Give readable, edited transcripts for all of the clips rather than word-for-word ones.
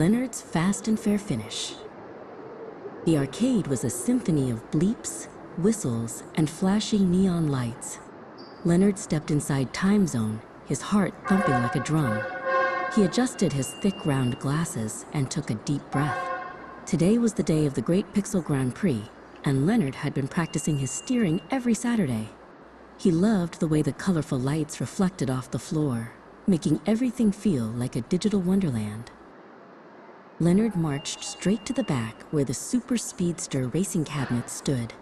Leonard's Fast and Fair Finish. The arcade was a symphony of bleeps, whistles, and flashing neon lights. Leonard stepped inside Time Zone, his heart thumping like a drum. He adjusted his thick, round glasses and took a deep breath. Today was the day of the Great Pixel Grand Prix, and Leonard had been practicing his steering every Saturday. He loved the way the colorful lights reflected off the floor, making everything feel like a digital wonderland. Leonard marched straight to the back where the Super Speedster racing cabinets stood.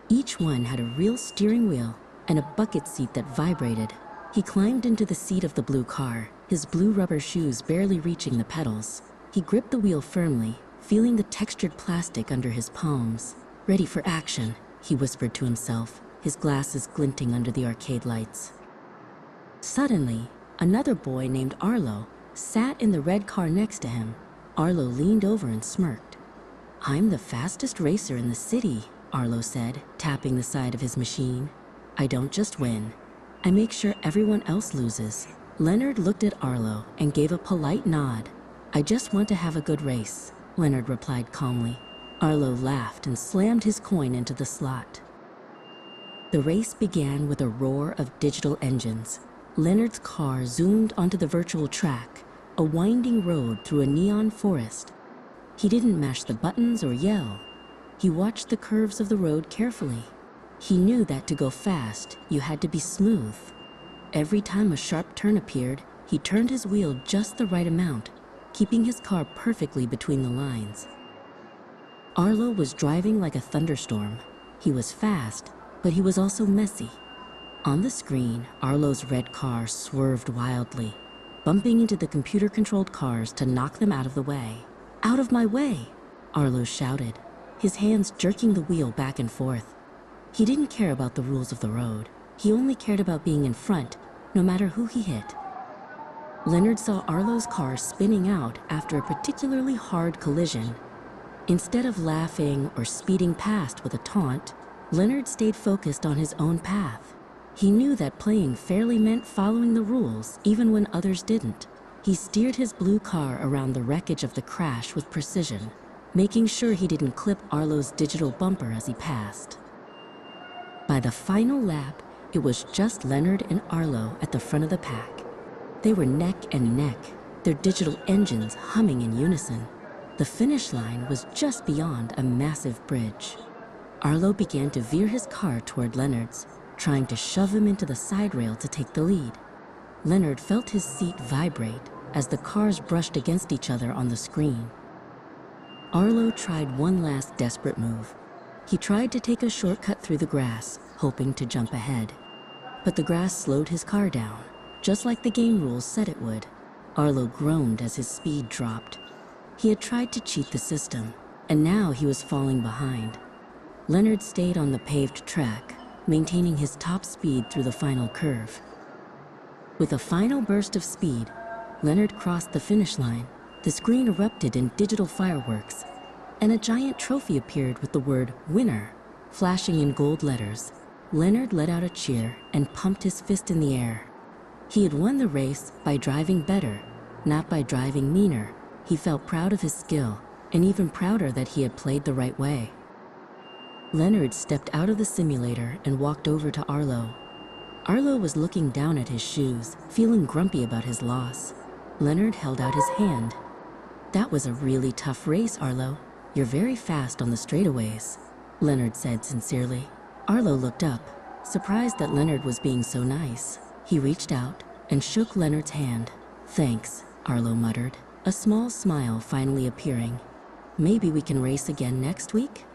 Each one had a real steering wheel and a bucket seat that vibrated. He climbed into the seat of the blue car, his blue rubber shoes barely reaching the pedals. He gripped the wheel firmly, feeling the textured plastic under his palms. Ready for action, he whispered to himself, his glasses glinting under the arcade lights. Suddenly, another boy named Arlo sat in the red car next to him. Arlo leaned over and smirked. "I'm the fastest racer in the city," Arlo said, tapping the side of his machine. "I don't just win. I make sure everyone else loses." Leonard looked at Arlo and gave a polite nod. "I just want to have a good race," Leonard replied calmly. Arlo laughed and slammed his coin into the slot. The race began with a roar of digital engines. Leonard's car zoomed onto the virtual track, a winding road through a neon forest. He didn't mash the buttons or yell. He watched the curves of the road carefully. He knew that to go fast, you had to be smooth. Every time a sharp turn appeared, he turned his wheel just the right amount, keeping his car perfectly between the lines. Arlo was driving like a thunderstorm. He was fast, but he was also messy. On the screen, Arlo's red car swerved wildly, bumping into the computer-controlled cars to knock them out of the way. "Out of my way!" Arlo shouted, his hands jerking the wheel back and forth. He didn't care about the rules of the road. He only cared about being in front, no matter who he hit. Leonard saw Arlo's car spinning out after a particularly hard collision. Instead of laughing or speeding past with a taunt, Leonard stayed focused on his own path. He knew that playing fairly meant following the rules, even when others didn't. He steered his blue car around the wreckage of the crash with precision, making sure he didn't clip Arlo's digital bumper as he passed. By the final lap, it was just Leonard and Arlo at the front of the pack. They were neck and neck, their digital engines humming in unison. The finish line was just beyond a massive bridge. Arlo began to veer his car toward Leonard's, trying to shove him into the side rail to take the lead. Leonard felt his seat vibrate as the cars brushed against each other on the screen. Arlo tried one last desperate move. He tried to take a shortcut through the grass, hoping to jump ahead. But the grass slowed his car down, just like the game rules said it would. Arlo groaned as his speed dropped. He had tried to cheat the system, and now he was falling behind. Leonard stayed on the paved track, maintaining his top speed through the final curve. With a final burst of speed, Leonard crossed the finish line. The screen erupted in digital fireworks, and a giant trophy appeared with the word "Winner" flashing in gold letters. Leonard let out a cheer and pumped his fist in the air. He had won the race by driving better, not by driving meaner. He felt proud of his skill, and even prouder that he had played the right way. Leonard stepped out of the simulator and walked over to Arlo. Arlo was looking down at his shoes, feeling grumpy about his loss. Leonard held out his hand. "That was a really tough race, Arlo. You're very fast on the straightaways," Leonard said sincerely. Arlo looked up, surprised that Leonard was being so nice. He reached out and shook Leonard's hand. "Thanks," Arlo muttered, a small smile finally appearing. "Maybe we can race again next week?"